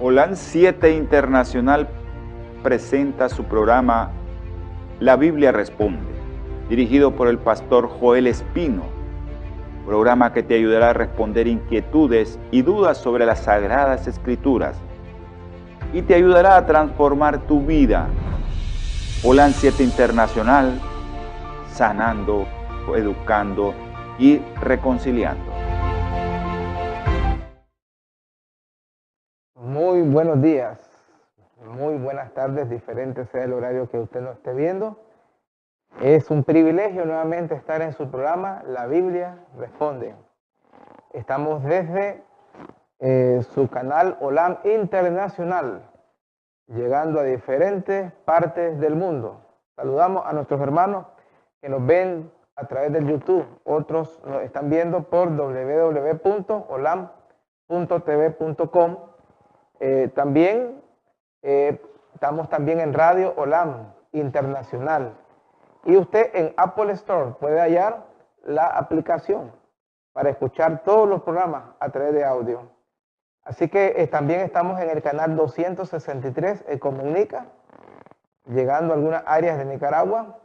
Holan 7 Internacional presenta su programa La Biblia Responde, dirigido por el pastor Joel Espino, programa que te ayudará a responder inquietudes y dudas sobre las Sagradas Escrituras y te ayudará a transformar tu vida. Holan 7 Internacional, sanando, educando y reconciliando. Muy buenos días, muy buenas tardes, diferente sea el horario que usted nos esté viendo. Es un privilegio nuevamente estar en su programa La Biblia Responde. Estamos desde su canal Holan Internacional, llegando a diferentes partes del mundo. Saludamos a nuestros hermanos que nos ven a través del YouTube. Otros nos están viendo por www.holan.tv.com. También estamos también en Radio Holan Internacional. Y usted en Apple Store puede hallar la aplicación para escuchar todos los programas a través de audio. Así que también estamos en el canal 263 Comunica, llegando a algunas áreas de Nicaragua,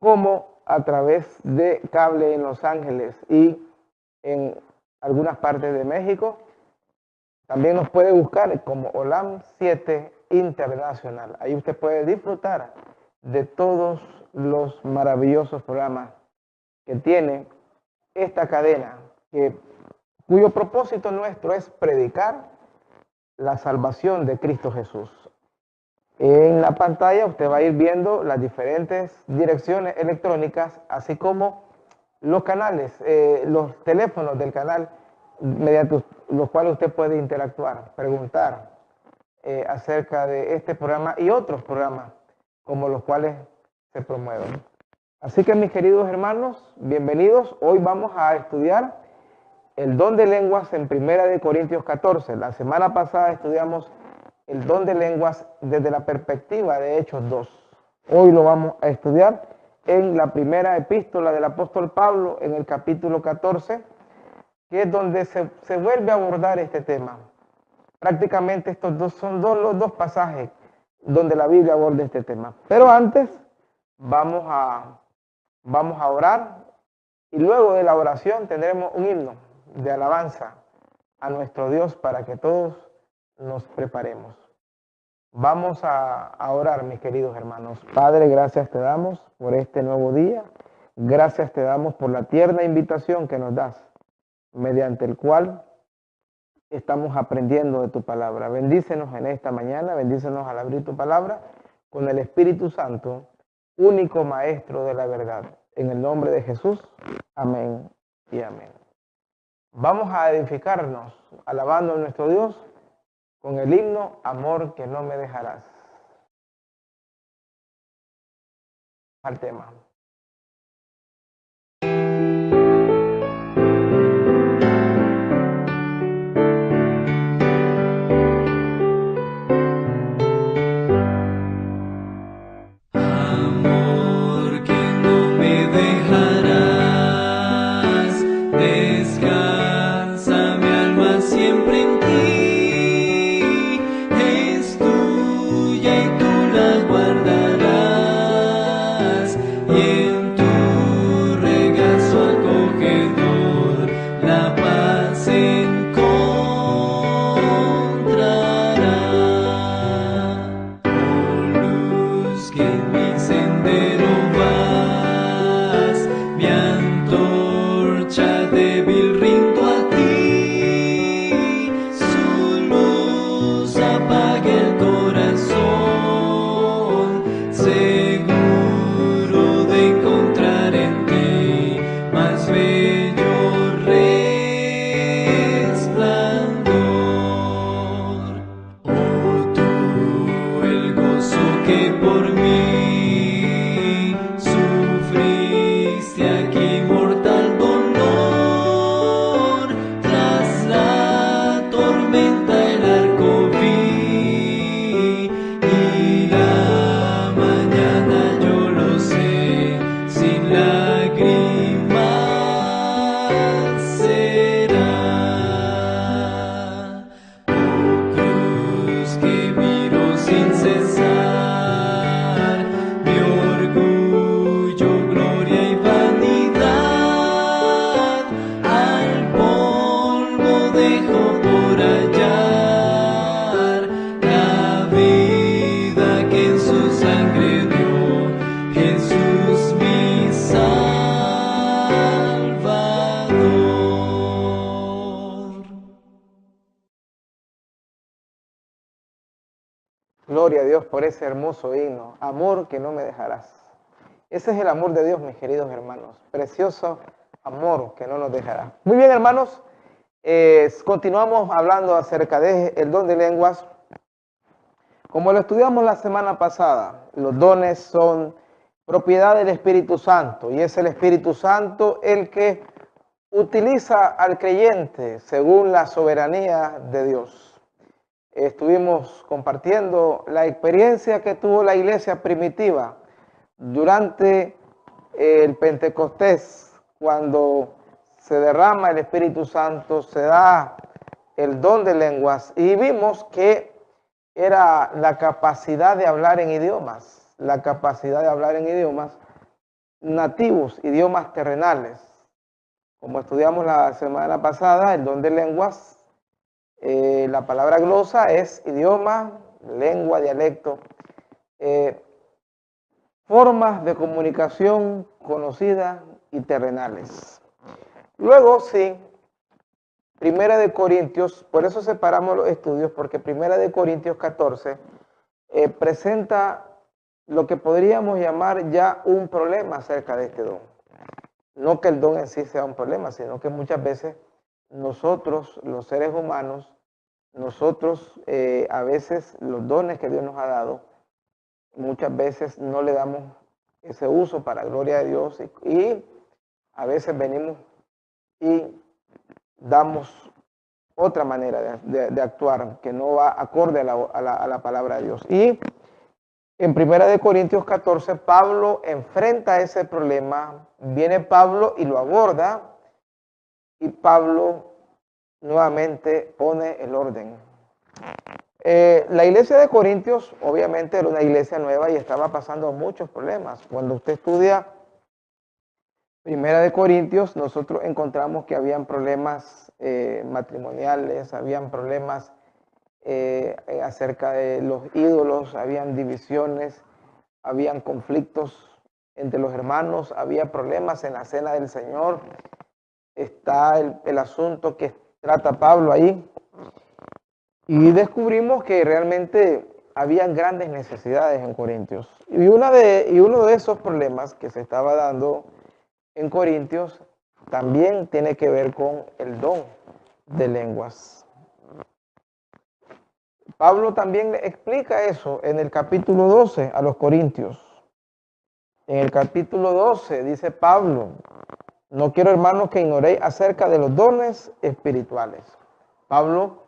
como a través de cable en Los Ángeles y en algunas partes de México. También nos puede buscar como Holan 7 Internacional. Ahí usted puede disfrutar de todos los maravillosos programas que tiene esta cadena, cuyo propósito nuestro es predicar la salvación de Cristo Jesús. En la pantalla usted va a ir viendo las diferentes direcciones electrónicas, así como los canales, los teléfonos del canal, mediante los cuales usted puede interactuar, preguntar acerca de este programa y otros programas como los cuales se promueven. Así que, mis queridos hermanos, bienvenidos. Hoy vamos a estudiar el don de lenguas en 1 Corintios 14. La semana pasada estudiamos el don de lenguas desde la perspectiva de Hechos 2. Hoy lo vamos a estudiar en la primera epístola del apóstol Pablo, en el capítulo 14, que es donde se vuelve a abordar este tema. Prácticamente estos dos son los dos pasajes donde la Biblia aborda este tema. Pero antes vamos a orar, y luego de la oración tendremos un himno de alabanza a nuestro Dios para que todos nos preparemos. Vamos a orar, mis queridos hermanos. Padre, gracias te damos por este nuevo día. Gracias te damos por la tierna invitación que nos das, mediante el cual estamos aprendiendo de tu palabra. Bendícenos en esta mañana, bendícenos al abrir tu palabra con el Espíritu Santo, único Maestro de la verdad. En el nombre de Jesús, amén y amén. Vamos a edificarnos alabando a nuestro Dios con el himno Amor que no me dejarás. Al tema. Yeah. Gloria a Dios por ese hermoso himno, amor que no me dejarás. Ese es el amor de Dios, mis queridos hermanos, precioso amor que no nos dejará. Muy bien, hermanos, continuamos hablando acerca del don de lenguas. Como lo estudiamos la semana pasada, los dones son propiedad del Espíritu Santo y es el Espíritu Santo el que utiliza al creyente según la soberanía de Dios. Estuvimos compartiendo la experiencia que tuvo la iglesia primitiva durante el Pentecostés, cuando se derrama el Espíritu Santo, se da el don de lenguas y vimos que era la capacidad de hablar en idiomas, la capacidad de hablar en idiomas nativos, idiomas terrenales. Como estudiamos la semana pasada, el don de lenguas, la palabra glosa es idioma, lengua, dialecto, formas de comunicación conocidas y terrenales. Luego, sí, Primera de Corintios, por eso separamos los estudios, porque Primera de Corintios 14 presenta lo que podríamos llamar ya un problema acerca de este don. No que el don en sí sea un problema, sino que muchas veces nosotros, los seres humanos, nosotros a veces los dones que Dios nos ha dado, muchas veces no le damos ese uso para la gloria de Dios y a veces venimos y damos otra manera de actuar que no va acorde a la palabra de Dios. Y en 1 Corintios 14, Pablo enfrenta ese problema, viene Pablo y lo aborda, y Pablo nuevamente pone el orden. La iglesia de Corintios obviamente era una iglesia nueva y estaba pasando muchos problemas. Cuando usted estudia 1 Corintios, nosotros encontramos que habían problemas matrimoniales, habían problemas acerca de los ídolos, habían divisiones, habían conflictos entre los hermanos, había problemas en la cena del Señor. Está el asunto que trata Pablo ahí. Y descubrimos que realmente habían grandes necesidades en Corintios. Y uno de esos problemas que se estaba dando en Corintios también tiene que ver con el don de lenguas. Pablo también explica eso en el capítulo 12 a los Corintios. En el capítulo 12 dice Pablo: no quiero, hermanos, que ignoréis acerca de los dones espirituales. Pablo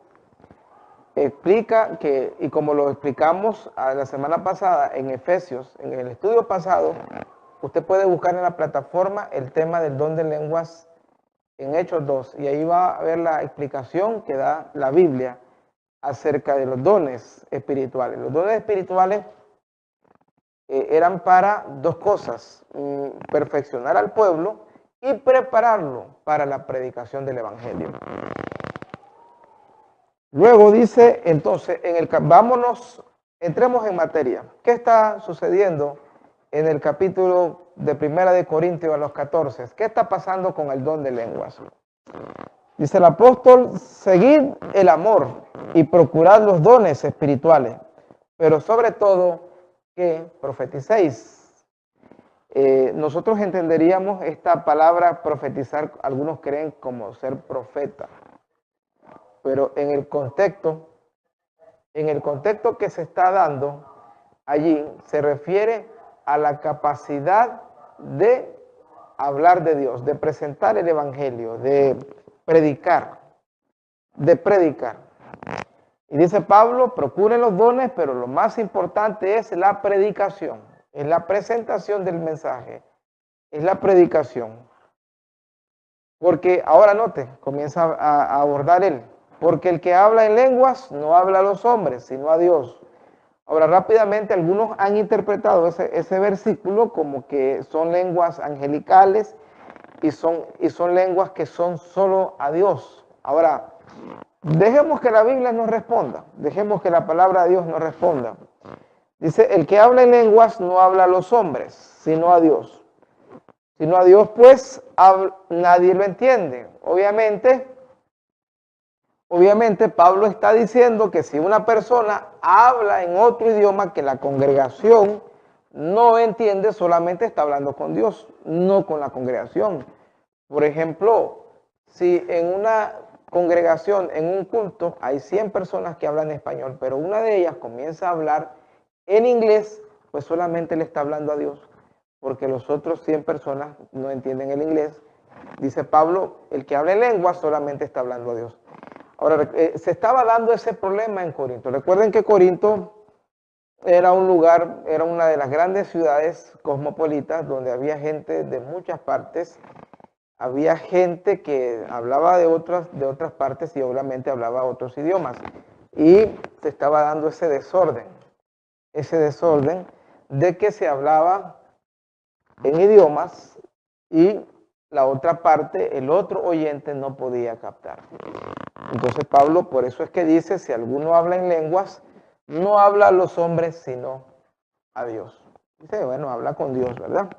explica que, y como lo explicamos la semana pasada en Efesios, en el estudio pasado, usted puede buscar en la plataforma el tema del don de lenguas en Hechos 2, y ahí va a ver la explicación que da la Biblia acerca de los dones espirituales. Los dones espirituales eran para dos cosas: perfeccionar al pueblo y prepararlo para la predicación del Evangelio. Luego dice, entonces, entremos en materia. ¿Qué está sucediendo en el capítulo de 1 Corintios a los 14? ¿Qué está pasando con el don de lenguas? Dice el apóstol: seguid el amor y procurad los dones espirituales, pero sobre todo que profeticéis. Nosotros entenderíamos esta palabra profetizar, algunos creen como ser profeta, pero en el contexto que se está dando allí, se refiere a la capacidad de hablar de Dios, de presentar el Evangelio, de predicar. Y dice Pablo: procuren los dones, pero lo más importante es la predicación, es la presentación del mensaje, es la predicación. Porque ahora note, comienza a abordar él: porque el que habla en lenguas no habla a los hombres, sino a Dios. Ahora, rápidamente, algunos han interpretado ese versículo como que son lenguas angelicales y son lenguas que son solo a Dios. Ahora, dejemos que la Biblia nos responda, dejemos que la palabra de Dios nos responda. Dice: el que habla en lenguas no habla a los hombres, sino a Dios. Sino a Dios, pues nadie lo entiende. Obviamente, Obviamente Pablo está diciendo que si una persona habla en otro idioma que la congregación no entiende, solamente está hablando con Dios, no con la congregación. Por ejemplo, si en una congregación, en un culto, hay 100 personas que hablan español, pero una de ellas comienza a hablar en inglés, pues solamente le está hablando a Dios, porque los otros 100 personas no entienden el inglés. Dice Pablo, el que habla en lengua solamente está hablando a Dios. Ahora, se estaba dando ese problema en Corinto. Recuerden que Corinto era un lugar, era una de las grandes ciudades cosmopolitas donde había gente de muchas partes. Había gente que hablaba de otras partes y obviamente hablaba otros idiomas. Y se estaba dando ese desorden de que se hablaba en idiomas y la otra parte, el otro oyente no podía captar. Entonces Pablo, por eso es que dice, si alguno habla en lenguas, no habla a los hombres, sino a Dios. Dice, bueno, habla con Dios, ¿verdad?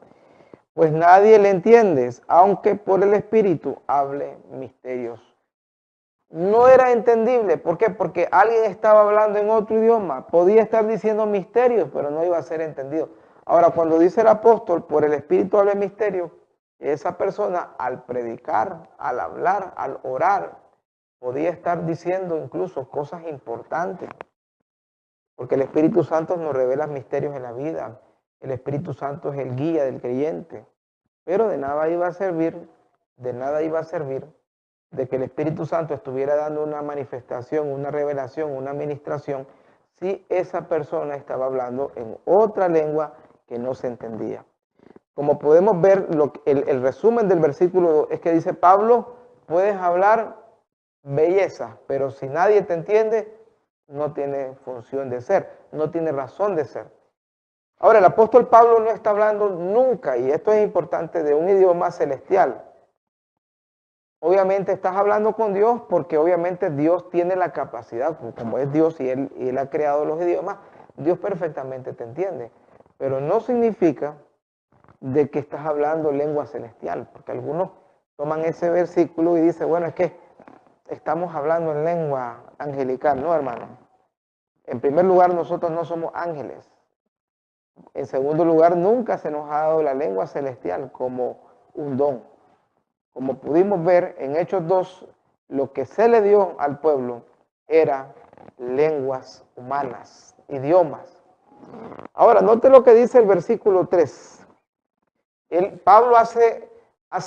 Pues nadie le entiende, aunque por el Espíritu hable misterios. No era entendible, ¿por qué? Porque alguien estaba hablando en otro idioma, podía estar diciendo misterios, pero no iba a ser entendido. Ahora, cuando dice el apóstol, por el Espíritu hable misterios, esa persona al predicar, al hablar, al orar, podía estar diciendo incluso cosas importantes, porque el Espíritu Santo nos revela misterios en la vida. El Espíritu Santo es el guía del creyente, pero de nada iba a servir de que el Espíritu Santo estuviera dando una manifestación, una revelación, una administración, si esa persona estaba hablando en otra lengua que no se entendía. Como podemos ver, el resumen del versículo 2 es que dice Pablo, puedes hablar belleza, pero si nadie te entiende, no tiene función de ser, no tiene razón de ser. Ahora, el apóstol Pablo no está hablando nunca, y esto es importante, de un idioma celestial. Obviamente estás hablando con Dios porque obviamente Dios tiene la capacidad, como es Dios y Él ha creado los idiomas, Dios perfectamente te entiende. Pero no significa de que estás hablando lengua celestial, porque algunos toman ese versículo y dicen, bueno, es que estamos hablando en lengua angelical. No, hermano. En primer lugar, nosotros no somos ángeles. En segundo lugar, nunca se nos ha dado la lengua celestial como un don. Como pudimos ver en Hechos 2, lo que se le dio al pueblo era lenguas humanas, idiomas. Ahora, note lo que dice el versículo 3. Pablo hace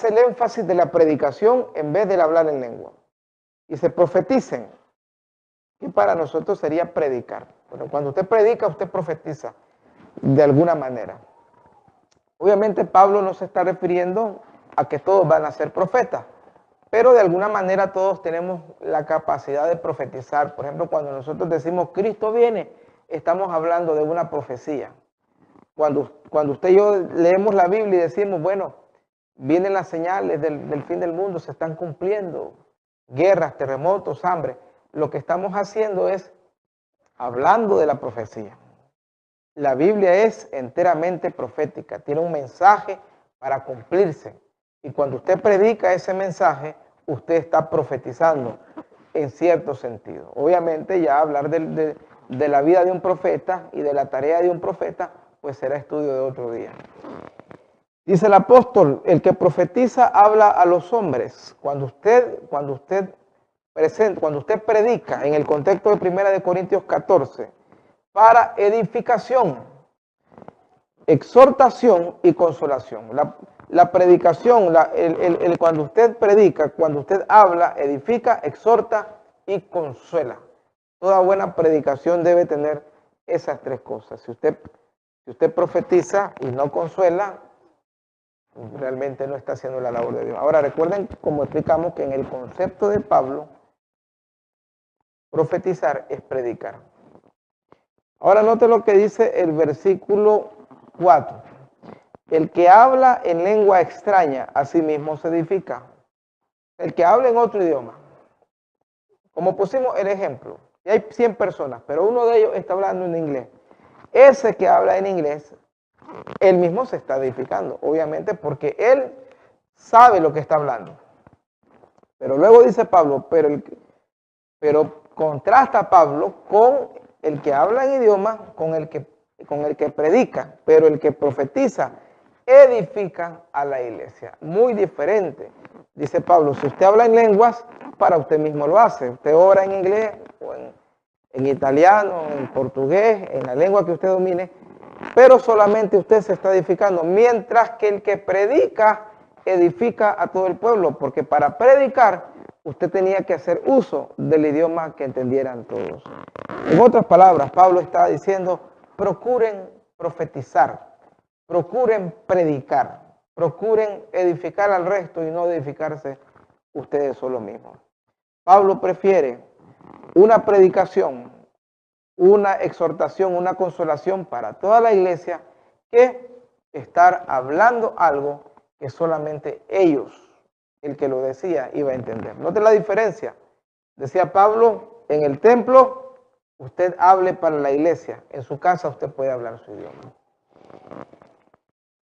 el énfasis de la predicación en vez de hablar en lengua. Y se profeticen, que para nosotros sería predicar. Bueno, cuando usted predica, usted profetiza de alguna manera. Obviamente Pablo no se está refiriendo a que todos van a ser profetas, pero de alguna manera todos tenemos la capacidad de profetizar. Por ejemplo, cuando nosotros decimos Cristo viene, estamos hablando de una profecía. Cuando usted y yo leemos la Biblia y decimos, bueno, vienen las señales del fin del mundo, se están cumpliendo, guerras, terremotos, hambre, lo que estamos haciendo es hablando de la profecía. La Biblia es enteramente profética, tiene un mensaje para cumplirse. Y cuando usted predica ese mensaje, usted está profetizando en cierto sentido. Obviamente ya hablar de la vida de un profeta y de la tarea de un profeta, pues será estudio de otro día. Dice el apóstol, el que profetiza habla a los hombres. Cuando usted predica en el contexto de 1 Corintios 14, para edificación, exhortación y consolación. La predicación, cuando usted predica, cuando usted habla, edifica, exhorta y consuela. Toda buena predicación debe tener esas tres cosas. Si usted profetiza y no consuela, realmente no está haciendo la labor de Dios. Ahora recuerden, como explicamos, que en el concepto de Pablo, profetizar es predicar. Ahora note lo que dice el versículo 4. El que habla en lengua extraña, a sí mismo se edifica. El que habla en otro idioma. Como pusimos el ejemplo, y hay 100 personas, pero uno de ellos está hablando en inglés. Ese que habla en inglés, él mismo se está edificando, obviamente, porque él sabe lo que está hablando. Pero luego dice Pablo, pero Pero contrasta Pablo con el que habla en idiomas, con el que predica, pero el que profetiza edifica a la iglesia. Muy diferente. Dice Pablo, si usted habla en lenguas, para usted mismo lo hace. Usted ora en inglés, o en italiano, en portugués, en la lengua que usted domine, pero solamente usted se está edificando, mientras que el que predica edifica a todo el pueblo, porque para predicar usted tenía que hacer uso del idioma que entendieran todos. En otras palabras, Pablo está diciendo, procuren profetizar, procuren predicar, procuren edificar al resto y no edificarse ustedes solo mismos. Pablo prefiere una predicación, una exhortación, una consolación para toda la iglesia que estar hablando algo que solamente ellos, el que lo decía, iba a entender. Note la diferencia. Decía Pablo, en el templo usted hable para la iglesia, en su casa usted puede hablar su idioma.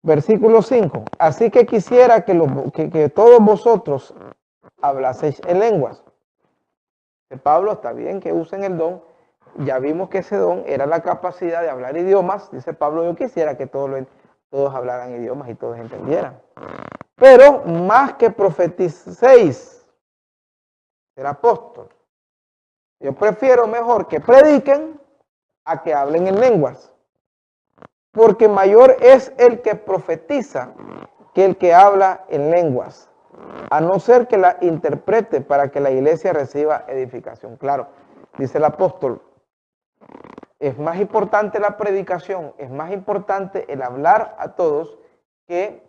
Versículo 5. Así que quisiera que todos vosotros hablaseis en lenguas. De Pablo, está bien que usen el don. Ya vimos que ese don era la capacidad de hablar idiomas. Dice Pablo, yo quisiera que todos hablaran idiomas y todos entendieran. Pero más que profeticéis, ser apóstol. Yo prefiero mejor que prediquen a que hablen en lenguas. Porque mayor es el que profetiza que el que habla en lenguas, a no ser que la interprete para que la iglesia reciba edificación. Claro, dice el apóstol, es más importante la predicación, es más importante el hablar a todos que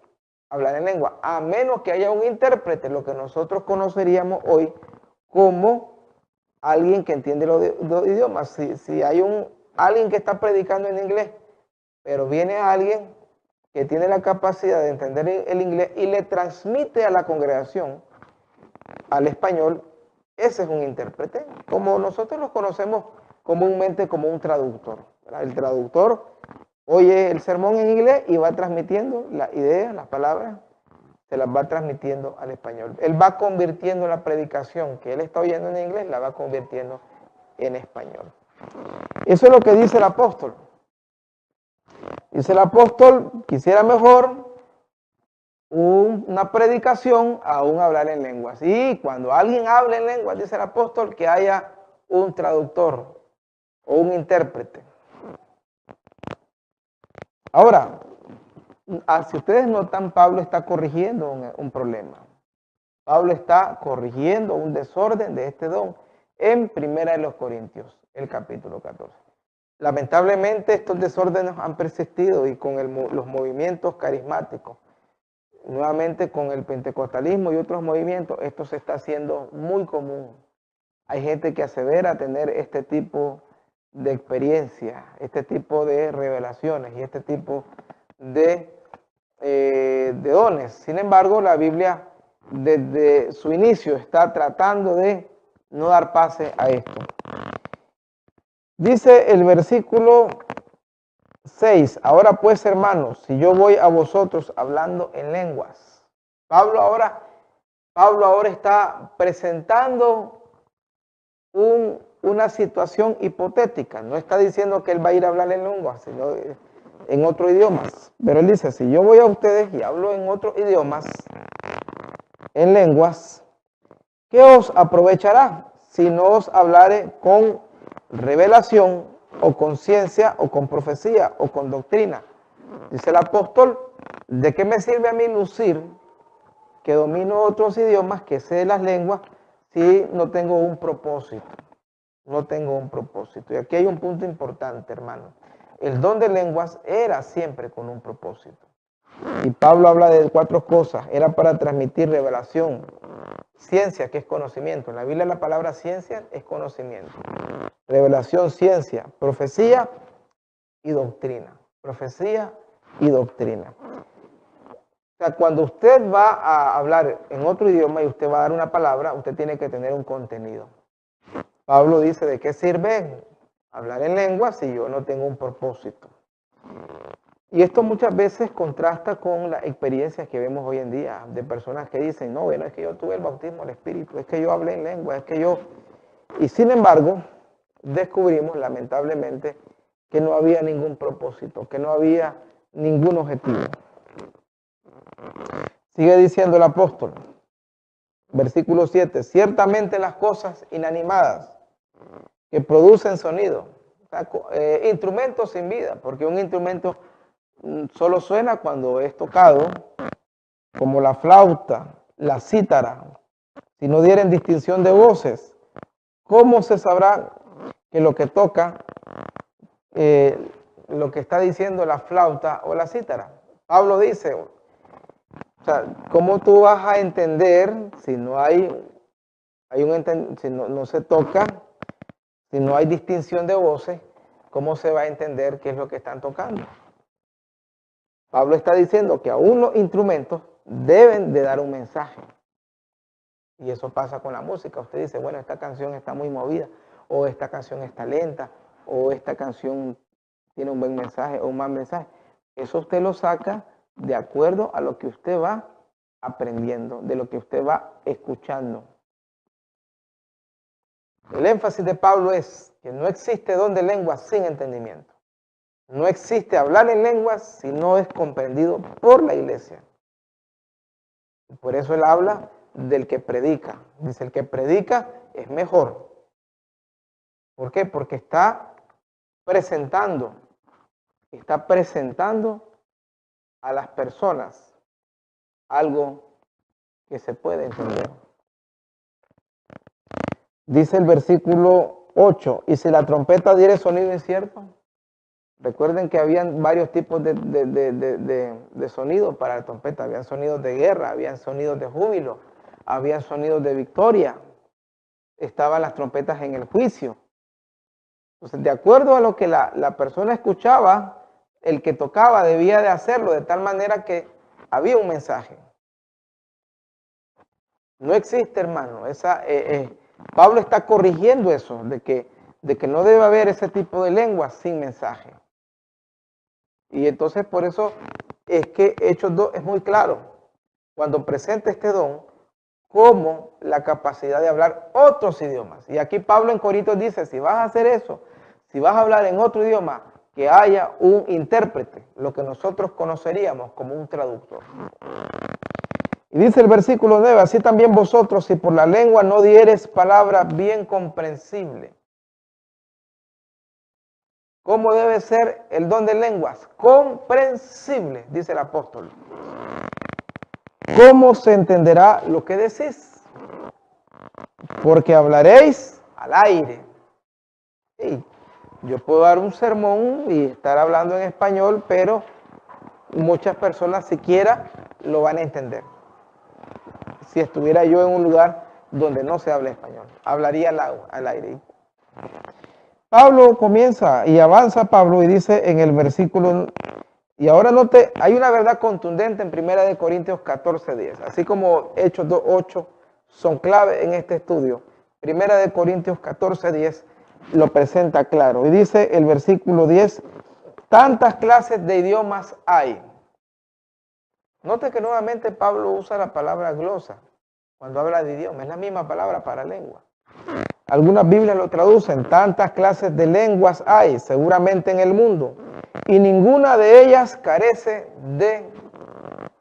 hablar en lengua, a menos que haya un intérprete, lo que nosotros conoceríamos hoy como alguien que entiende los idiomas. Si hay alguien que está predicando en inglés, pero viene alguien que tiene la capacidad de entender el inglés y le transmite a la congregación al español, ese es un intérprete, como nosotros los conocemos comúnmente como un traductor, ¿verdad? El traductor oye el sermón en inglés y va transmitiendo las ideas, las palabras, se las va transmitiendo al español. Él va convirtiendo la predicación que él está oyendo en inglés, la va convirtiendo en español. Eso es lo que dice el apóstol. Dice el apóstol, quisiera mejor una predicación a un hablar en lenguas. Y cuando alguien habla en lenguas, dice el apóstol, que haya un traductor o un intérprete. Ahora, si ustedes notan, Pablo está corrigiendo un problema. Pablo está corrigiendo un desorden de este don en 1 Corintios, el capítulo 14. Lamentablemente estos desórdenes han persistido y con los movimientos carismáticos, nuevamente con el pentecostalismo y otros movimientos, esto se está haciendo muy común. Hay gente que asevera tener este tipo de experiencia, este tipo de revelaciones y este tipo de dones. Sin embargo, la Biblia desde su inicio está tratando de no dar pase a esto. Dice el versículo 6, ahora pues hermanos, si yo voy a vosotros hablando en lenguas. Pablo ahora está presentando una situación hipotética. No está diciendo que él va a ir a hablar en lenguas, sino en otros idiomas. Pero él dice, si yo voy a ustedes y hablo en otros idiomas, en lenguas, ¿qué os aprovechará si no os hablare con revelación o con ciencia o con profecía o con doctrina? Dice el apóstol, ¿de qué me sirve a mí lucir que domino otros idiomas, que sé las lenguas, si no tengo un propósito? No tengo un propósito. Y aquí hay un punto importante, hermano. El don de lenguas era siempre con un propósito. Y Pablo habla de 4 cosas. Era para transmitir revelación, ciencia, que es conocimiento. En la Biblia la palabra ciencia es conocimiento. Revelación, ciencia, profecía y doctrina. Profecía y doctrina. O sea, cuando usted va a hablar en otro idioma y usted va a dar una palabra, usted tiene que tener un contenido. Pablo dice, ¿de qué sirve hablar en lenguas si yo no tengo un propósito? Y esto muchas veces contrasta con las experiencias que vemos hoy en día de personas que dicen, no, bueno, es que yo tuve el bautismo del Espíritu, es que yo hablé en lengua, es que yo... Y sin embargo, descubrimos lamentablemente que no había ningún propósito, que no había ningún objetivo. Sigue diciendo el apóstol, versículo 7, ciertamente las cosas inanimadas que producen sonido, o sea, instrumentos sin vida, porque un instrumento solo suena cuando es tocado, como la flauta, la cítara. Si no dieren distinción de voces, ¿cómo se sabrá que lo que toca, lo que está diciendo la flauta o la cítara? Pablo dice, o sea, ¿cómo tú vas a entender si no si no se toca, si no hay distinción de voces, cómo se va a entender qué es lo que están tocando? Pablo está diciendo que aún los instrumentos deben de dar un mensaje. Y eso pasa con la música. Usted dice, bueno, esta canción está muy movida, o esta canción está lenta, o esta canción tiene un buen mensaje o un mal mensaje. Eso usted lo saca de acuerdo a lo que usted va aprendiendo, de lo que usted va escuchando. El énfasis de Pablo es que no existe don de lengua sin entendimiento. No existe hablar en lenguas si no es comprendido por la iglesia. Por eso él habla del que predica. Dice, el que predica es mejor. ¿Por qué? Porque está presentando a las personas algo que se puede entender. Dice el versículo 8, y si la trompeta diere sonido incierto, recuerden que habían varios tipos de sonidos para la trompeta. Habían sonidos de guerra, habían sonidos de júbilo, habían sonidos de victoria. Estaban las trompetas en el juicio. Entonces, de acuerdo a lo que la persona escuchaba, el que tocaba debía de hacerlo de tal manera que había un mensaje. No existe, hermano. Pablo está corrigiendo eso, de que no debe haber ese tipo de lengua sin mensaje. Y entonces por eso es que Hechos 2 es muy claro. Cuando presenta este don, como la capacidad de hablar otros idiomas. Y aquí Pablo en Corintios dice, si vas a hacer eso, si vas a hablar en otro idioma, que haya un intérprete, lo que nosotros conoceríamos como un traductor. Y dice el versículo 9, así también vosotros, si por la lengua no dieres palabra bien comprensible. ¿Cómo debe ser el don de lenguas? Comprensible, dice el apóstol. ¿Cómo se entenderá lo que decís? Porque hablaréis al aire. Sí, yo puedo dar un sermón y estar hablando en español, pero muchas personas siquiera lo van a entender. Si estuviera yo en un lugar donde no se habla español, hablaría al aire. Pablo comienza y avanza Pablo y dice en el versículo, y ahora note, hay una verdad contundente en 1 Corintios 14:10, así como Hechos 2:8 son clave en este estudio. 1 Corintios 14:10 lo presenta claro y dice el versículo 10, tantas clases de idiomas hay. Note que nuevamente Pablo usa la palabra glosa cuando habla de idioma, es la misma palabra para lengua. Algunas Biblias lo traducen, tantas clases de lenguas hay seguramente en el mundo y ninguna de ellas carece de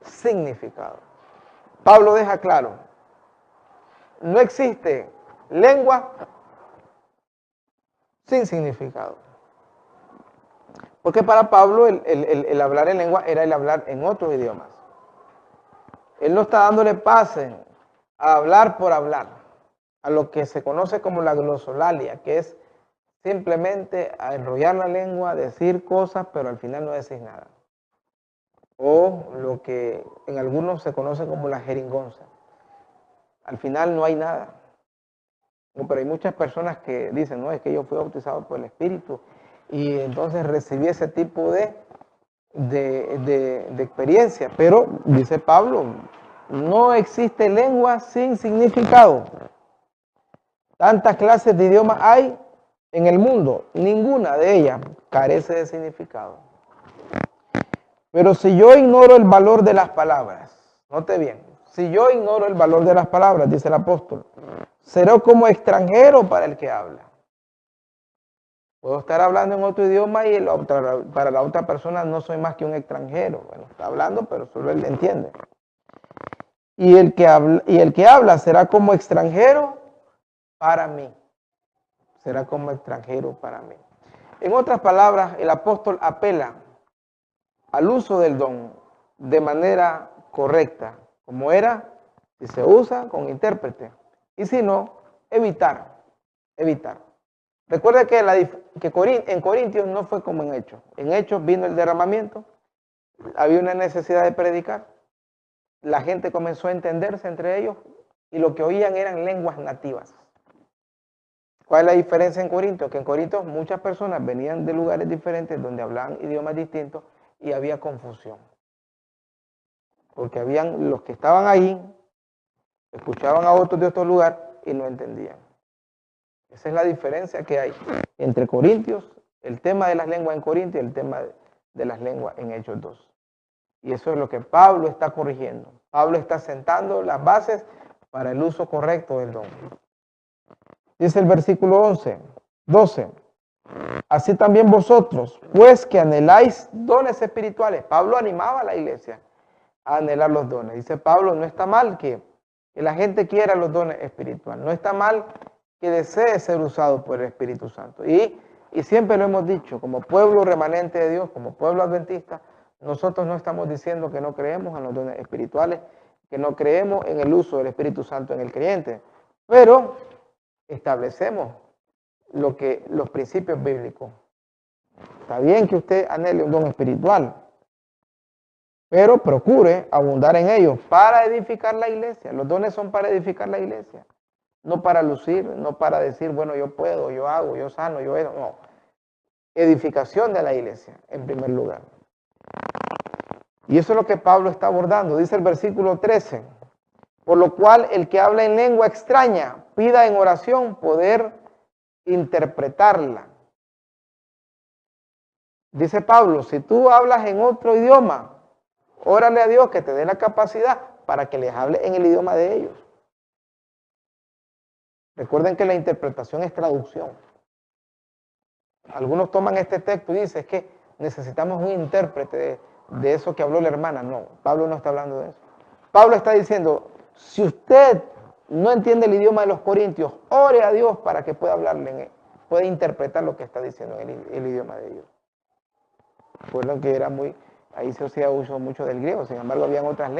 significado. Pablo deja claro, no existe lengua sin significado. Porque para Pablo el hablar en lengua era el hablar en otros idiomas. Él no está dándole pase a hablar por hablar, a lo que se conoce como la glosolalia, que es simplemente a enrollar la lengua, decir cosas, pero al final no decís nada. O lo que en algunos se conoce como la jeringonza. Al final no hay nada. No, pero hay muchas personas que dicen, no, es que yo fui bautizado por el Espíritu y entonces recibí ese tipo de experiencia. Pero, dice Pablo, no existe lengua sin significado. Tantas clases de idiomas hay en el mundo, ninguna de ellas carece de significado. Pero si yo ignoro el valor de las palabras, note bien, si yo ignoro el valor de las palabras, dice el apóstol, será como extranjero para el que habla. Puedo estar hablando en otro idioma y para la otra persona no soy más que un extranjero. Bueno, está hablando, pero solo él entiende. Y el que habla será como extranjero para mí. Será como extranjero para mí. En otras palabras, el apóstol apela al uso del don de manera correcta, como era si se usa con intérprete, y si no, evitar. Recuerda que en Corintios no fue como en Hechos. En Hechos vino el derramamiento, había una necesidad de predicar, la gente comenzó a entenderse entre ellos y lo que oían eran lenguas nativas. ¿Cuál es la diferencia en Corinto? Que en Corinto muchas personas venían de lugares diferentes donde hablaban idiomas distintos y había confusión. Porque habían los que estaban ahí, escuchaban a otros de otro lugar y no entendían. Esa es la diferencia que hay entre Corintios, el tema de las lenguas en Corinto y el tema de las lenguas en Hechos 2. Y eso es lo que Pablo está corrigiendo. Pablo está sentando las bases para el uso correcto del don. Dice el versículo 12. Así también vosotros, pues que anheláis dones espirituales. Pablo animaba a la iglesia a anhelar los dones. Dice Pablo, no está mal que la gente quiera los dones espirituales. No está mal que desee ser usado por el Espíritu Santo. Y siempre lo hemos dicho, como pueblo remanente de Dios, como pueblo adventista, nosotros no estamos diciendo que no creemos en los dones espirituales, que no creemos en el uso del Espíritu Santo en el creyente, pero establecemos los principios bíblicos. Está bien que usted anhele un don espiritual, pero procure abundar en ellos para edificar la iglesia. Los dones son para edificar la iglesia, no para lucir, no para decir, bueno, yo puedo, yo hago, yo sano, yo eso. No. Edificación de la iglesia, en primer lugar. Y eso es lo que Pablo está abordando. Dice el versículo 13. Por lo cual, el que habla en lengua extraña, pida en oración poder interpretarla. Dice Pablo, si tú hablas en otro idioma, órale a Dios que te dé la capacidad para que les hable en el idioma de ellos. Recuerden que la interpretación es traducción. Algunos toman este texto y dicen, es que necesitamos un intérprete de eso que habló la hermana. No, Pablo no está hablando de eso. Pablo está diciendo, si usted no entiende el idioma de los corintios, ore a Dios para que pueda hablarle, pueda interpretar lo que está diciendo en el idioma de ellos. Recuerden que era ahí se hacía uso mucho del griego, sin embargo habían otras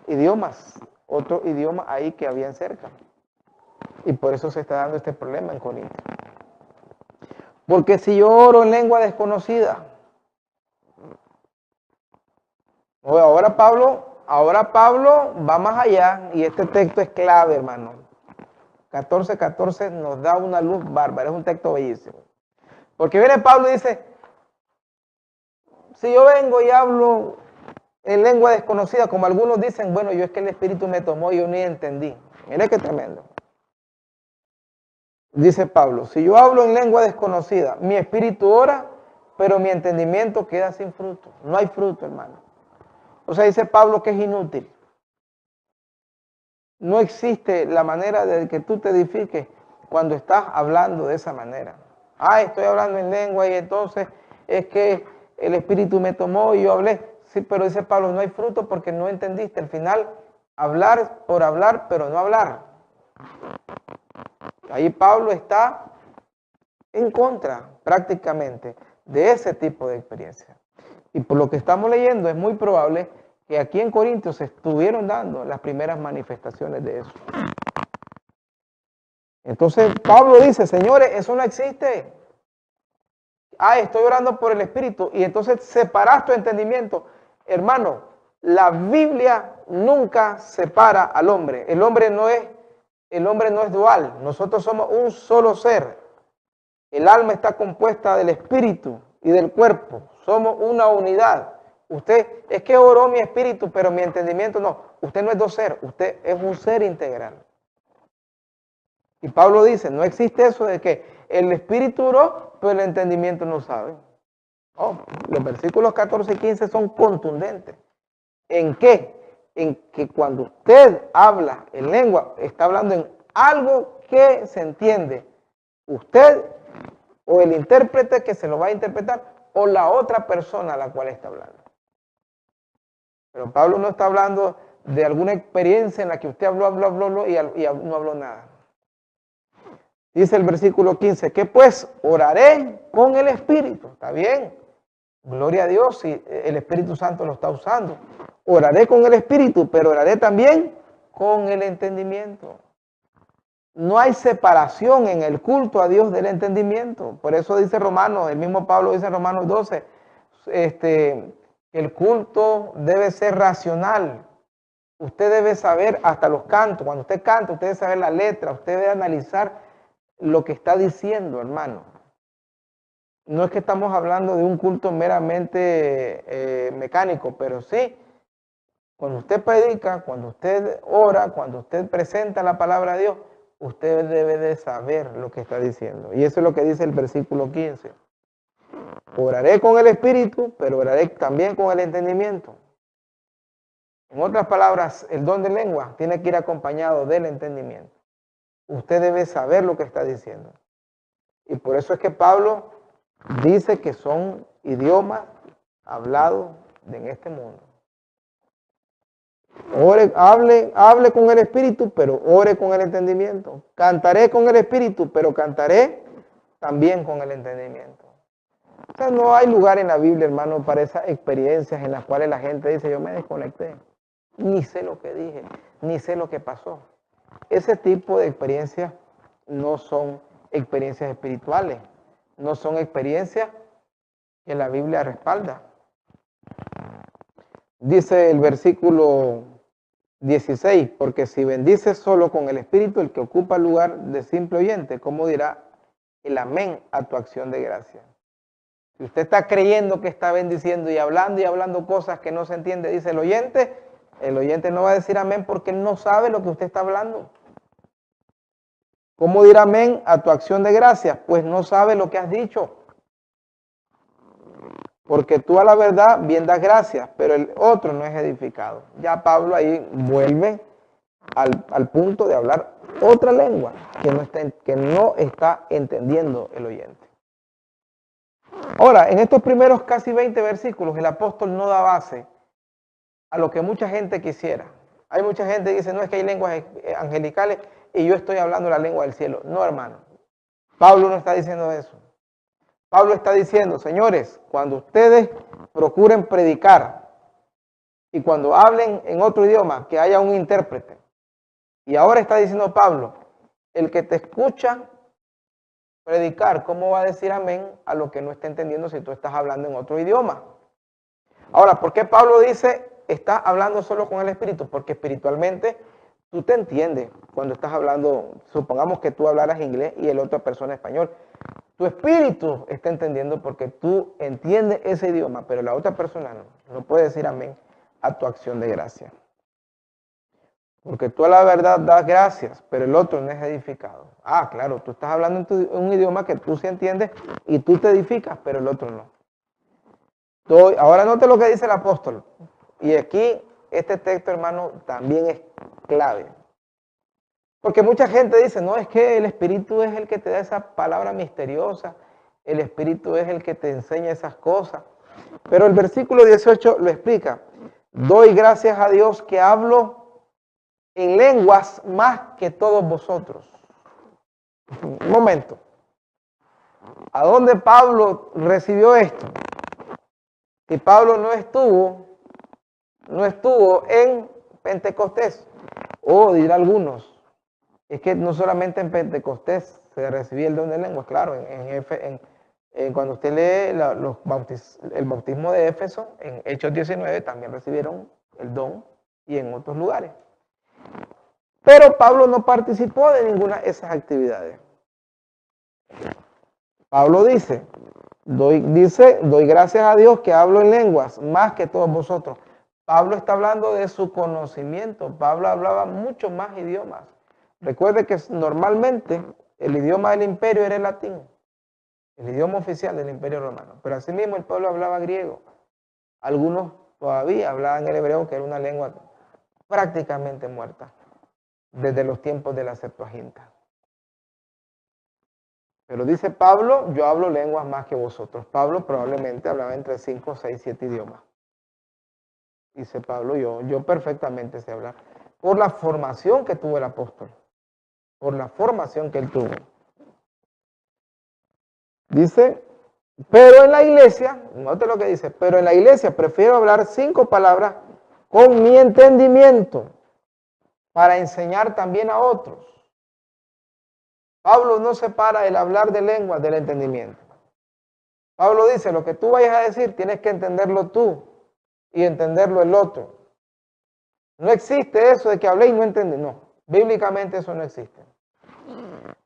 idiomas, otros idiomas ahí que habían cerca. Y por eso se está dando este problema en Corinto. Porque si yo oro en lengua desconocida, ahora Pablo va más allá y este texto es clave, hermano. 14:14 nos da una luz bárbara, es un texto bellísimo. Porque viene Pablo y dice, si yo vengo y hablo en lengua desconocida, como algunos dicen, bueno, yo es que el Espíritu me tomó y yo ni entendí. Mire qué tremendo. Dice Pablo, si yo hablo en lengua desconocida, mi espíritu ora, pero mi entendimiento queda sin fruto. No hay fruto, hermano. O sea, dice Pablo que es inútil. No existe la manera de que tú te edifiques cuando estás hablando de esa manera. Estoy hablando en lengua y entonces es que el Espíritu me tomó y yo hablé. Sí, pero dice Pablo, no hay fruto porque no entendiste. Al final, hablar por hablar, pero no hablar. Ahí Pablo está en contra prácticamente de ese tipo de experiencia. Y por lo que estamos leyendo es muy probable que aquí en Corintios se estuvieron dando las primeras manifestaciones de eso. Entonces Pablo dice, señores, eso no existe. Estoy orando por el Espíritu y entonces separas tu entendimiento. Hermano, la Biblia nunca separa al hombre. El hombre no es dual. Nosotros somos un solo ser. El alma está compuesta del espíritu y del cuerpo. Somos una unidad. Usted, es que oró mi espíritu, pero mi entendimiento no. Usted no es dos seres, usted es un ser integral. Y Pablo dice, no existe eso de que el espíritu oró, pero el entendimiento no sabe. Los versículos 14 y 15 son contundentes. ¿En qué? en que cuando usted habla en lengua, está hablando en algo que se entiende. Usted o el intérprete que se lo va a interpretar o la otra persona a la cual está hablando. Pero Pablo no está hablando de alguna experiencia en la que usted habló y no habló nada. Dice el versículo 15, que pues oraré con el Espíritu. ¿Está bien? Gloria a Dios si el Espíritu Santo lo está usando. Oraré con el Espíritu, pero oraré también con el entendimiento. No hay separación en el culto a Dios del entendimiento. Por eso dice Romanos, el mismo Pablo dice en Romanos 12, el culto debe ser racional. Usted debe saber hasta los cantos. Cuando usted canta, usted debe saber la letra. Usted debe analizar lo que está diciendo, hermano. No es que estamos hablando de un culto meramente mecánico, pero sí, cuando usted predica, cuando usted ora, cuando usted presenta la palabra de Dios, usted debe de saber lo que está diciendo. Y eso es lo que dice el versículo 15. Oraré con el Espíritu, pero oraré también con el entendimiento. En otras palabras, el don de lengua tiene que ir acompañado del entendimiento. Usted debe saber lo que está diciendo. Y por eso es que Pablo dice que son idiomas hablados en este mundo. Hable con el Espíritu, pero ore con el entendimiento. Cantaré con el Espíritu, pero cantaré también con el entendimiento. O sea, no hay lugar en la Biblia, hermano, para esas experiencias en las cuales la gente dice, yo me desconecté. Ni sé lo que dije, ni sé lo que pasó. Ese tipo de experiencias no son experiencias espirituales, no son experiencias que la Biblia respalda. Dice el versículo 16, porque si bendices solo con el Espíritu, el que ocupa el lugar de simple oyente, ¿cómo dirá el amén a tu acción de gracia? Si usted está creyendo que está bendiciendo y hablando cosas que no se entiende, dice el oyente no va a decir amén porque él no sabe lo que usted está hablando. ¿Cómo dirá amén a tu acción de gracias? Pues no sabe lo que has dicho. Porque tú a la verdad bien das gracias, pero el otro no es edificado. Ya Pablo ahí vuelve al punto de hablar otra lengua que no está entendiendo el oyente. Ahora, en estos primeros casi 20 versículos, el apóstol no da base a lo que mucha gente quisiera. Hay mucha gente que dice, no, es que hay lenguas angelicales y yo estoy hablando la lengua del cielo. No, hermano. Pablo no está diciendo eso. Pablo está diciendo, señores, cuando ustedes procuren predicar y cuando hablen en otro idioma, que haya un intérprete. Y ahora está diciendo Pablo, el que te escucha predicar, ¿cómo va a decir amén a lo que no está entendiendo si tú estás hablando en otro idioma? Ahora, ¿por qué Pablo dice, está hablando solo con el Espíritu? Porque espiritualmente tú te entiendes cuando estás hablando, supongamos que tú hablaras inglés y el otra persona español. Tu espíritu está entendiendo porque tú entiendes ese idioma, pero la otra persona no puede decir amén a tu acción de gracia. Porque tú a la verdad das gracias, pero el otro no es edificado. Ah, claro, tú estás hablando en un idioma que tú sí entiendes y tú te edificas, pero el otro no. Ahora note lo que dice el apóstol. Y aquí este texto, hermano, también es clave. Porque mucha gente dice, no, es que el Espíritu es el que te da esa palabra misteriosa, el Espíritu es el que te enseña esas cosas. Pero el versículo 18 lo explica. Doy gracias a Dios que hablo en lenguas más que todos vosotros. Un momento. ¿A dónde Pablo recibió esto? Si Pablo no estuvo en Pentecostés. O dirá algunos, es que no solamente en Pentecostés se recibía el don de lenguas, claro, cuando usted lee el bautismo de Éfeso, en Hechos 19 también recibieron el don y en otros lugares. Pero Pablo no participó de ninguna de esas actividades. Pablo dice, doy gracias a Dios que hablo en lenguas más que todos vosotros. Pablo está hablando de su conocimiento. Pablo hablaba muchos más idiomas. Recuerde que normalmente el idioma del imperio era el latín, el idioma oficial del imperio romano. Pero asimismo el pueblo hablaba griego. Algunos todavía hablaban el hebreo, que era una lengua prácticamente muerta desde los tiempos de la Septuaginta. Pero dice Pablo, yo hablo lenguas más que vosotros. Pablo probablemente hablaba entre 5, 6, 7 idiomas. Dice Pablo, yo perfectamente sé hablar. Por la formación que tuvo el apóstol. Por la formación que él tuvo. Dice, pero en la iglesia, note lo que dice, pero en la iglesia prefiero hablar 5 palabras con mi entendimiento para enseñar también a otros. Pablo no separa el hablar de lenguas del entendimiento. Pablo dice, lo que tú vayas a decir tienes que entenderlo tú y entenderlo el otro. No existe eso de que hablé y no entendí. No, bíblicamente eso no existe.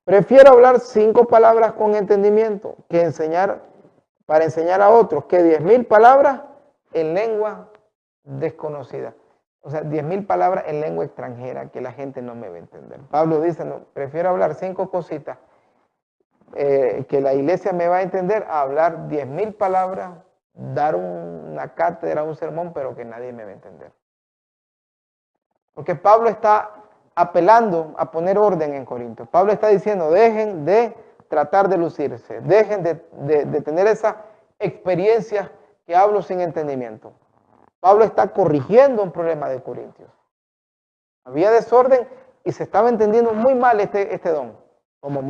Prefiero hablar 5 palabras con entendimiento que para enseñar a otros que 10,000 palabras en lengua desconocida. O sea, 10,000 palabras en lengua extranjera que la gente no me va a entender. Pablo dice, no, prefiero hablar 5 cositas que la iglesia me va a entender a hablar 10,000 palabras, dar una cátedra, un sermón, pero que nadie me va a entender. Porque Pablo está apelando a poner orden en Corinto. Pablo está diciendo, dejen de tratar de lucirse, dejen de tener esas experiencias que hablo sin entendimiento. Pablo está corrigiendo un problema de Corintios. Había desorden y se estaba entendiendo muy mal este don, como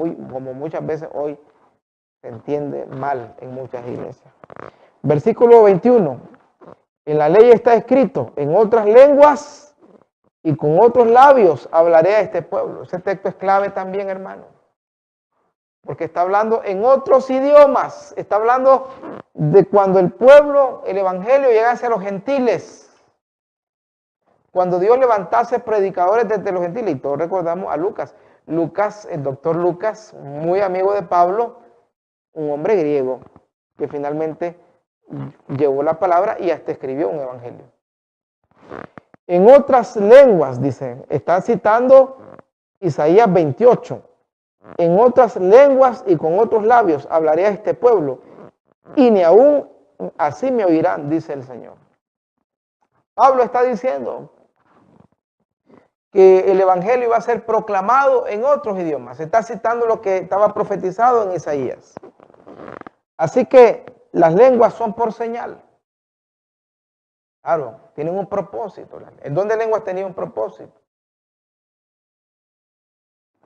muchas veces hoy se entiende mal en muchas iglesias. Versículo 21. En la ley está escrito, en otras lenguas y con otros labios hablaré a este pueblo. Ese texto es clave también, hermano. Porque está hablando en otros idiomas. Está hablando de cuando el pueblo, el evangelio llegase a los gentiles. Cuando Dios levantase predicadores desde los gentiles. Y todos recordamos a Lucas. Lucas, el doctor Lucas, muy amigo de Pablo, un hombre griego que finalmente llevó la palabra y hasta escribió un evangelio. En otras lenguas, dice, está citando Isaías 28. En otras lenguas y con otros labios hablaré a este pueblo, y ni aún así me oirán, dice el Señor. Pablo está diciendo que el evangelio iba a ser proclamado en otros idiomas. Se está citando lo que estaba profetizado en Isaías. Así que las lenguas son por señal. Claro, tienen un propósito. El don de lenguas tenía un propósito.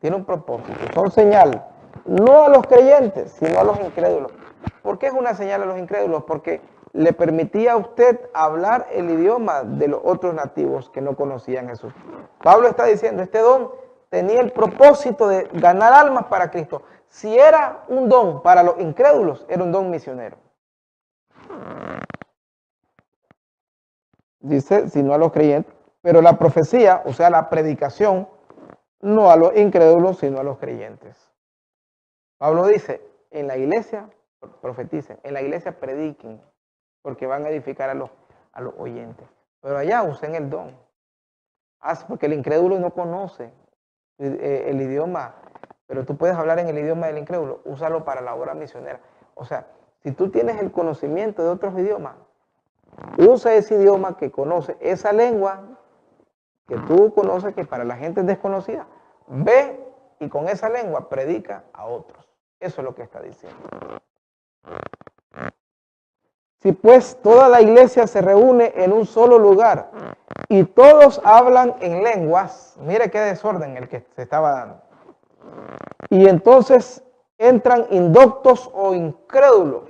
Tiene un propósito. Son señal, no a los creyentes, sino a los incrédulos. ¿Por qué es una señal a los incrédulos? Porque le permitía a usted hablar el idioma de los otros nativos que no conocían a Jesús. Pablo está diciendo, este don tenía el propósito de ganar almas para Cristo. Si era un don para los incrédulos, era un don misionero. Dice, sino a los creyentes, pero la profecía, o sea, la predicación, no a los incrédulos, sino a los creyentes. Pablo dice, en la iglesia profeticen, en la iglesia prediquen, porque van a edificar a los oyentes. Pero allá usen el don. Porque el incrédulo no conoce el idioma, pero tú puedes hablar en el idioma del incrédulo, úsalo para la obra misionera. O sea, si tú tienes el conocimiento de otros idiomas, usa ese idioma que conoce, esa lengua que tú conoces que para la gente es desconocida. Ve y con esa lengua predica a otros. Eso es lo que está diciendo. Si pues toda la iglesia se reúne en un solo lugar y todos hablan en lenguas, mire qué desorden el que se estaba dando. Y entonces entran indoctos o incrédulos.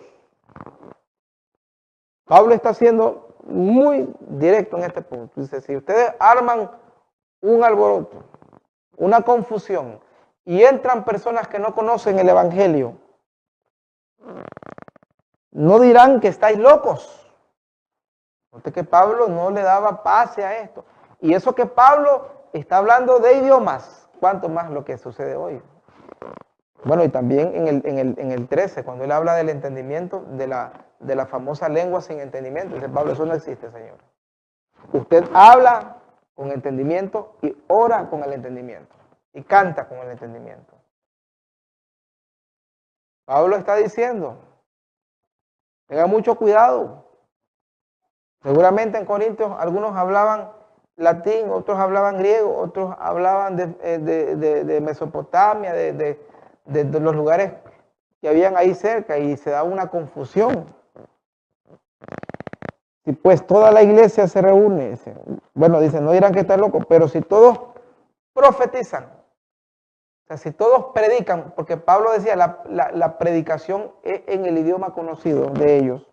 Pablo está siendo muy directo en este punto. Dice, si ustedes arman un alboroto, una confusión, y entran personas que no conocen el evangelio, no dirán que estáis locos. Note que Pablo no le daba pase a esto. Y eso que Pablo está hablando de idiomas, ¿cuánto más lo que sucede hoy? Bueno, y también en el 13, cuando él habla del entendimiento, de la famosa lengua sin entendimiento, dice Pablo, eso no existe, Señor. Usted habla con entendimiento y ora con el entendimiento y canta con el entendimiento. Pablo está diciendo, tenga mucho cuidado. Seguramente en Corintios algunos hablaban latín, otros hablaban griego, otros hablaban de Mesopotamia, de los lugares que habían ahí cerca, y se daba una confusión. Si pues toda la iglesia se reúne, bueno, dicen, no dirán que están locos, pero si todos profetizan, o sea, si todos predican, porque Pablo decía, la predicación es en el idioma conocido de ellos,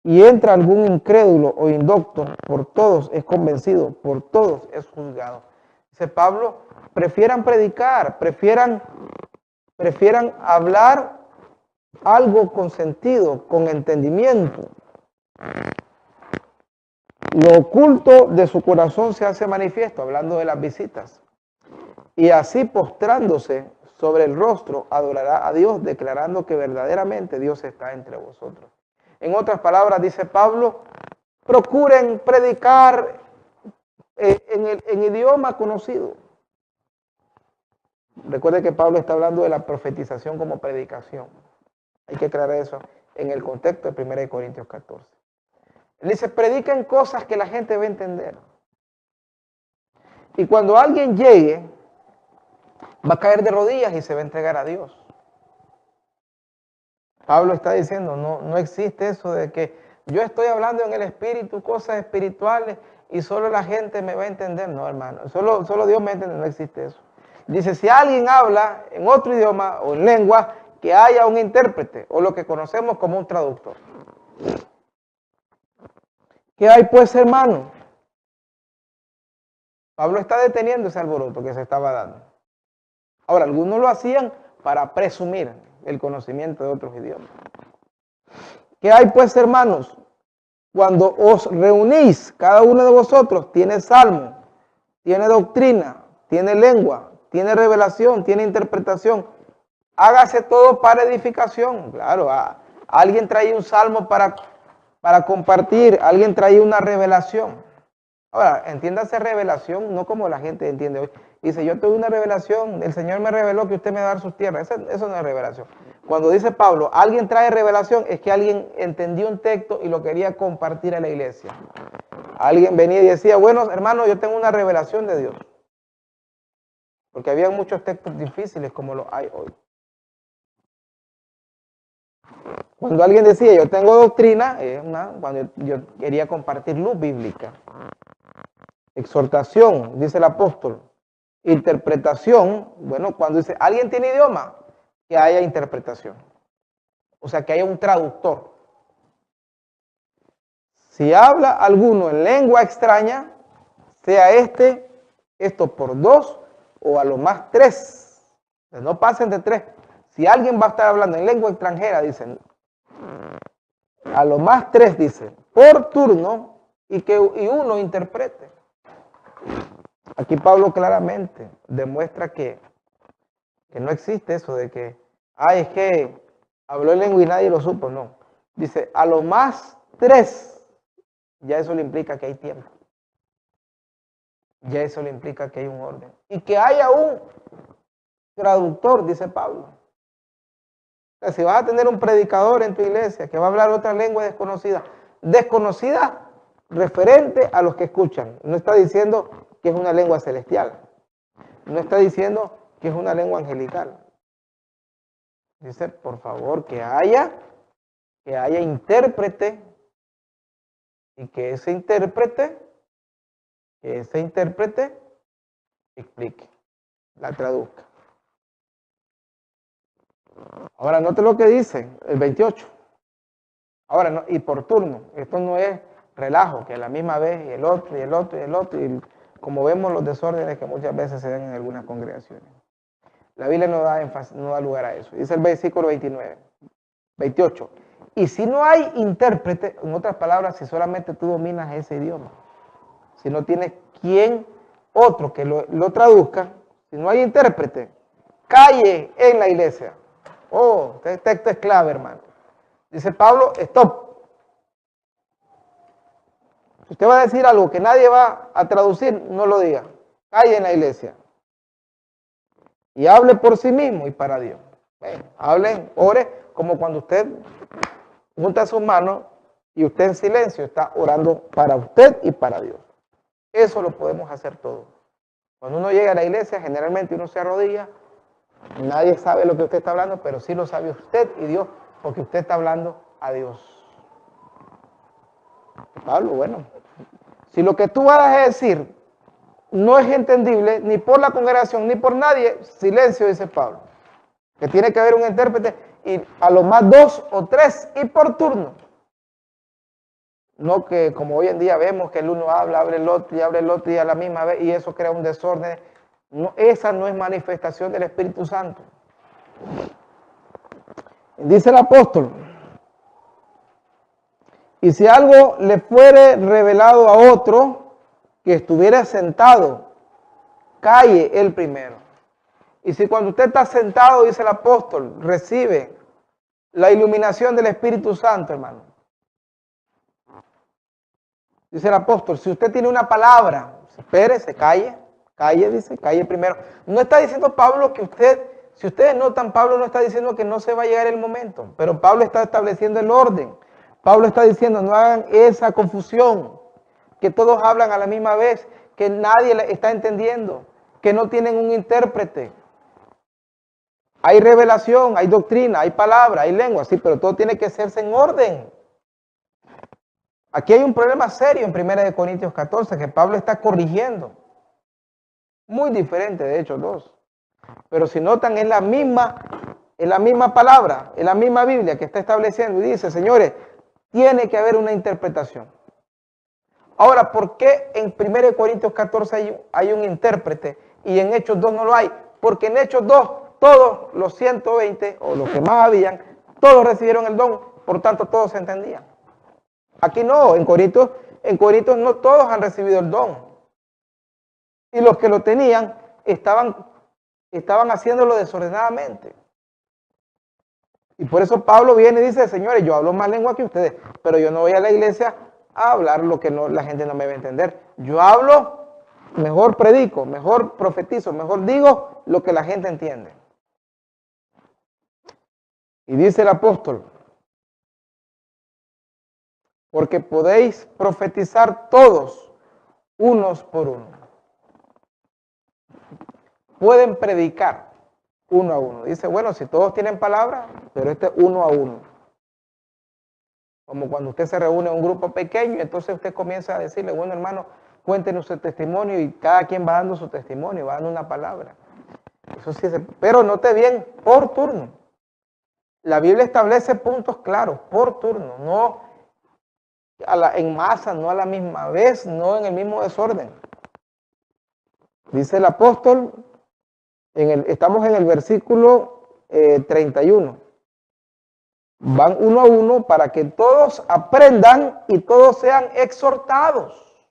y entra algún incrédulo o indocto, por todos es convencido, por todos es juzgado. Dice Pablo, prefieran predicar, prefieran hablar algo con sentido, con entendimiento. Lo oculto de su corazón se hace manifiesto, hablando de las visitas. Y así postrándose sobre el rostro, adorará a Dios, declarando que verdaderamente Dios está entre vosotros. En otras palabras, dice Pablo, procuren predicar en idioma conocido. Recuerde que Pablo está hablando de la profetización como predicación. Hay que aclarar eso en el contexto de 1 Corintios 14. Él dice, prediquen cosas que la gente va a entender. Y cuando alguien llegue, va a caer de rodillas y se va a entregar a Dios. Pablo está diciendo, no existe eso de que yo estoy hablando en el espíritu, cosas espirituales, y solo la gente me va a entender. No, hermano, solo Dios me entiende, no existe eso. Dice, si alguien habla en otro idioma o en lengua, que haya un intérprete, o lo que conocemos como un traductor. ¿Qué hay pues, hermano? Pablo está deteniendo ese alboroto que se estaba dando. Ahora, algunos lo hacían para presumir el conocimiento de otros idiomas. ¿Qué hay pues, hermanos? Cuando os reunís, cada uno de vosotros tiene salmo, tiene doctrina, tiene lengua, tiene revelación, tiene interpretación. Hágase todo para edificación. Claro, alguien trae un salmo para compartir, alguien trae una revelación. Ahora, entiéndase revelación, no como la gente entiende hoy. Dice, yo tuve una revelación, el Señor me reveló que usted me va a dar sus tierras. Eso no es revelación. Cuando dice Pablo, alguien trae revelación, es que alguien entendió un texto y lo quería compartir a la iglesia. Alguien venía y decía, bueno, hermano, yo tengo una revelación de Dios. Porque había muchos textos difíciles como los hay hoy. Cuando alguien decía, yo tengo doctrina, cuando yo quería compartir luz bíblica. Exhortación, dice el apóstol. Interpretación, bueno, cuando dice, alguien tiene idioma, que haya interpretación. O sea, que haya un traductor. Si habla alguno en lengua extraña, sea esto por 2 o a lo más 3. No pasen de 3. Si alguien va a estar hablando en lengua extranjera, dicen, a lo más 3, dice, por turno, y uno interprete. Aquí Pablo claramente demuestra que no existe eso de que, es que habló en lengua y nadie lo supo. No. Dice, a lo más 3, ya eso le implica que hay tiempo. Ya eso le implica que hay un orden. Y que haya un traductor, dice Pablo. O sea, si vas a tener un predicador en tu iglesia que va a hablar otra lengua desconocida referente a los que escuchan. No está diciendo que es una lengua celestial. No está diciendo que es una lengua angelical. Dice, por favor, que haya intérprete y que ese intérprete explique, la traduzca. Ahora, note lo que dice el 28. Ahora, no, y por turno. Esto no es relajo, que a la misma vez y el otro, y el otro, y el otro, y como vemos los desórdenes que muchas veces se dan en algunas congregaciones. La Biblia no da lugar a eso. Dice el versículo 28. Y si no hay intérprete, en otras palabras, si solamente tú dominas ese idioma, si no tienes otro que lo traduzca, si no hay intérprete, calle en la iglesia. Este texto es clave, hermano. Dice Pablo, stop. Si usted va a decir algo que nadie va a traducir, no lo diga. Calle en la iglesia. Y hable por sí mismo y para Dios. Hable, ore, como cuando usted junta sus manos y usted en silencio está orando para usted y para Dios. Eso lo podemos hacer todos. Cuando uno llega a la iglesia, generalmente uno se arrodilla, nadie sabe lo que usted está hablando, pero sí lo sabe usted y Dios, porque usted está hablando a Dios. Pablo, bueno, si lo que tú vas a decir no es entendible ni por la congregación ni por nadie, silencio, dice Pablo. Que tiene que haber un intérprete y a lo más 2 o 3 y por turno. No que como hoy en día vemos que el uno habla el otro y habla el otro y a la misma vez y eso crea un desorden. No, esa no es manifestación del Espíritu Santo. Dice el apóstol, y si algo le fuere revelado a otro que estuviera sentado, calle él primero. Y si cuando usted está sentado, dice el apóstol, recibe la iluminación del Espíritu Santo, hermano. Dice el apóstol, si usted tiene una palabra, espérese, calle, dice, calle primero. No está diciendo Pablo que usted, si ustedes notan, Pablo no está diciendo que no se va a llegar el momento, pero Pablo está estableciendo el orden. Pablo está diciendo, no hagan esa confusión, que todos hablan a la misma vez, que nadie está entendiendo, que no tienen un intérprete. Hay revelación, hay doctrina, hay palabra, hay lengua, sí, pero todo tiene que hacerse en orden. Aquí hay un problema serio en 1 Corintios 14 que Pablo está corrigiendo. Muy diferente, de hecho, dos. Pero si notan, es la misma palabra, es la misma Biblia que está estableciendo y dice, señores, tiene que haber una interpretación. Ahora, ¿por qué en 1 Corintios 14 hay un intérprete y en Hechos 2 no lo hay? Porque en Hechos 2 todos los 120 o los que más habían, todos recibieron el don, por tanto todos se entendían. Aquí no, en Corintios no todos han recibido el don. Y los que lo tenían estaban haciéndolo desordenadamente. Y por eso Pablo viene y dice, señores, yo hablo más lengua que ustedes, pero yo no voy a la iglesia a hablar lo que la gente no me va a entender. Yo hablo, mejor predico, mejor profetizo, mejor digo lo que la gente entiende. Y dice el apóstol, porque podéis profetizar todos, unos por uno. Pueden predicar uno a uno. Dice, bueno, si todos tienen palabra, pero este uno a uno. Como cuando usted se reúne en un grupo pequeño, entonces usted comienza a decirle, bueno, hermano, cuéntenos su testimonio y cada quien va dando su testimonio, va dando una palabra. Eso sí, pero note bien, por turno. La Biblia establece puntos claros, por turno, no en masa, no a la misma vez, no en el mismo desorden. Dice el apóstol, estamos en el versículo 31. Van uno a uno para que todos aprendan y todos sean exhortados.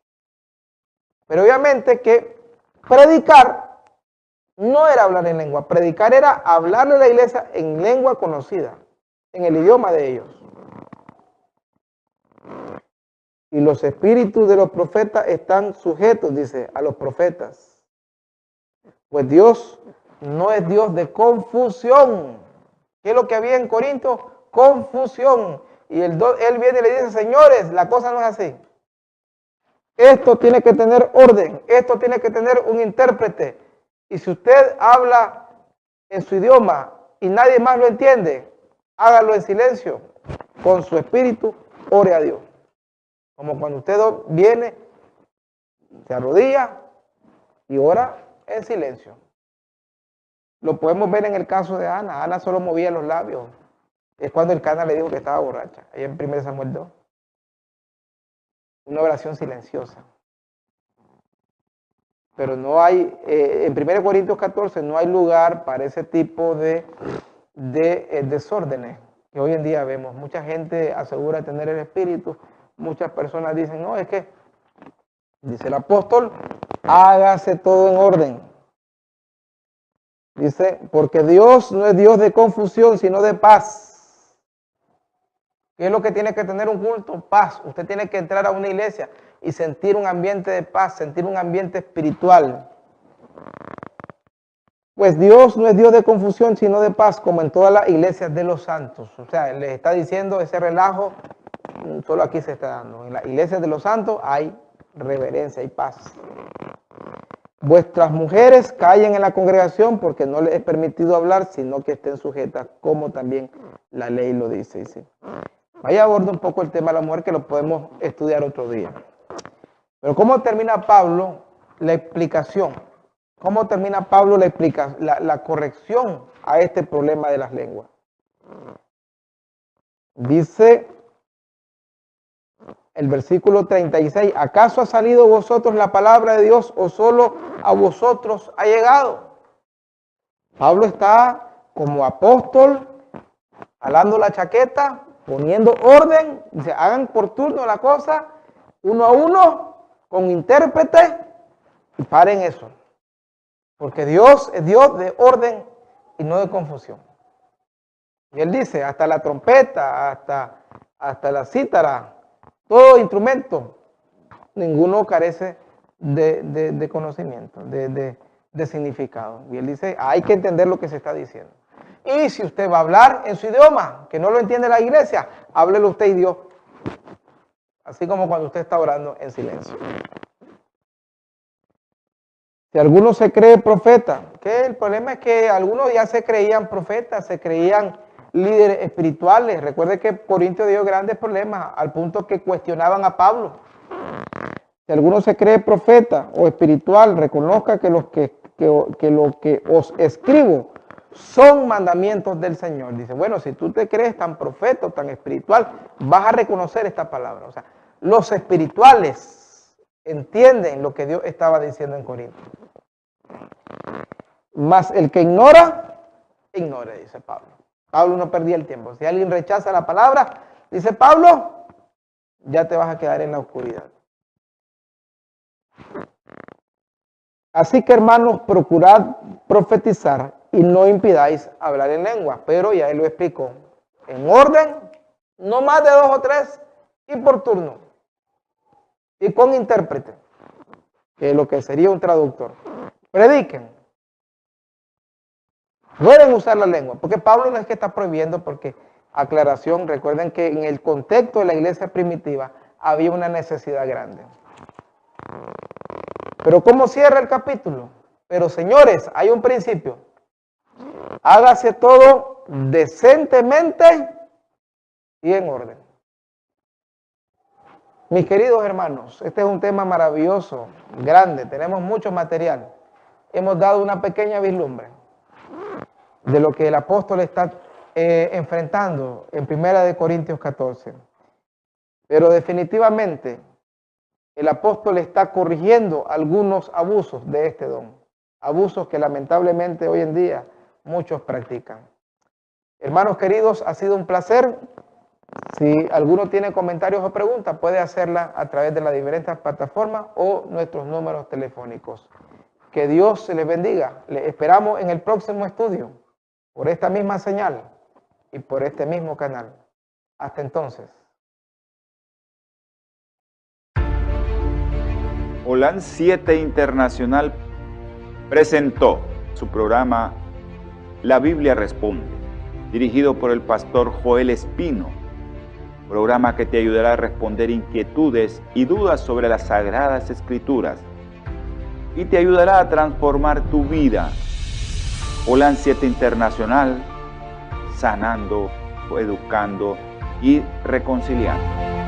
Pero obviamente que predicar no era hablar en lengua. Predicar era hablarle a la iglesia en lengua conocida, en el idioma de ellos. Y los espíritus de los profetas están sujetos, dice, a los profetas. Pues Dios no es Dios de confusión. ¿Qué es lo que había en Corinto? Confusión. Y él viene y le dice, señores, la cosa no es así. Esto tiene que tener orden, esto tiene que tener un intérprete. Y si usted habla en su idioma y nadie más lo entiende, hágalo en silencio, con su espíritu, ore a Dios. Como cuando usted viene, se arrodilla y ora en silencio. Lo podemos ver en el caso de Ana. Ana solo movía los labios. Es cuando el Cana le dijo que estaba borracha. Ahí en 1 Samuel 2. Una oración silenciosa. Pero no hay, en 1 Corintios 14 no hay lugar para ese tipo de desórdenes que hoy en día vemos. Mucha gente asegura tener el espíritu. Muchas personas dicen, no, es que, dice el apóstol, hágase todo en orden. Dice, porque Dios no es Dios de confusión, sino de paz. ¿Qué es lo que tiene que tener un culto? Paz. Usted tiene que entrar a una iglesia y sentir un ambiente de paz, sentir un ambiente espiritual. Pues Dios no es Dios de confusión, sino de paz, como en todas las iglesias de los santos. O sea, les está diciendo ese relajo, solo aquí se está dando. En las iglesias de los santos hay reverencia y paz. Vuestras mujeres callen en la congregación porque no les es permitido hablar, sino que estén sujetas, como también la ley lo dice. Dice. Vaya a abordar un poco el tema de la mujer, que lo podemos estudiar otro día. Pero ¿cómo termina Pablo la explicación? ¿Cómo termina Pablo la corrección a este problema de las lenguas? Dice el versículo 36, ¿acaso ha salido vosotros la palabra de Dios o solo a vosotros ha llegado? Pablo está como apóstol, jalando la chaqueta, poniendo orden, dice, hagan por turno la cosa, uno a uno, con intérprete, y paren eso. Porque Dios es Dios de orden y no de confusión. Y él dice, hasta la trompeta, hasta la cítara, todo instrumento, ninguno carece de conocimiento, de significado. Y él dice, hay que entender lo que se está diciendo. Y si usted va a hablar en su idioma, que no lo entiende la iglesia, háblelo usted y Dios. Así como cuando usted está orando en silencio. Si alguno se cree profeta, que el problema es que algunos ya se creían profetas, se creían líderes espirituales. Recuerde que Corintios dio grandes problemas al punto que cuestionaban a Pablo. Si alguno se cree profeta o espiritual, reconozca que lo que os escribo son mandamientos del Señor. Dice, bueno, si tú te crees tan profeta o tan espiritual, vas a reconocer esta palabra. O sea, los espirituales entienden lo que Dios estaba diciendo en Corinto. Mas el que ignora, ignore, dice Pablo. Pablo no perdía el tiempo. Si alguien rechaza la palabra, dice Pablo, ya te vas a quedar en la oscuridad. Así que, hermanos, procurad profetizar y no impidáis hablar en lengua. Pero ya él lo explicó. En orden, no más de 2 o 3 y por turno. Y con intérprete, que es lo que sería un traductor. Prediquen. Pueden usar la lengua, porque Pablo no es que está prohibiendo, porque, aclaración, recuerden que en el contexto de la iglesia primitiva había una necesidad grande. Pero ¿cómo cierra el capítulo? Pero señores, hay un principio. Hágase todo decentemente y en orden. Mis queridos hermanos, este es un tema maravilloso, grande, tenemos mucho material. Hemos dado una pequeña vislumbre de lo que el apóstol está enfrentando en 1 Corintios 14. Pero definitivamente el apóstol está corrigiendo algunos abusos de este don. Abusos que lamentablemente hoy en día muchos practican. Hermanos queridos, ha sido un placer. Si alguno tiene comentarios o preguntas, puede hacerla a través de las diferentes plataformas o nuestros números telefónicos. Que Dios se les bendiga. Les esperamos en el próximo estudio, por esta misma señal y por este mismo canal. Hasta entonces. Holan 7 Internacional presentó su programa La Biblia Responde, dirigido por el pastor Joel Espino, programa que te ayudará a responder inquietudes y dudas sobre las Sagradas Escrituras y te ayudará a transformar tu vida. Holan 7 Internacional, sanando, educando y reconciliando.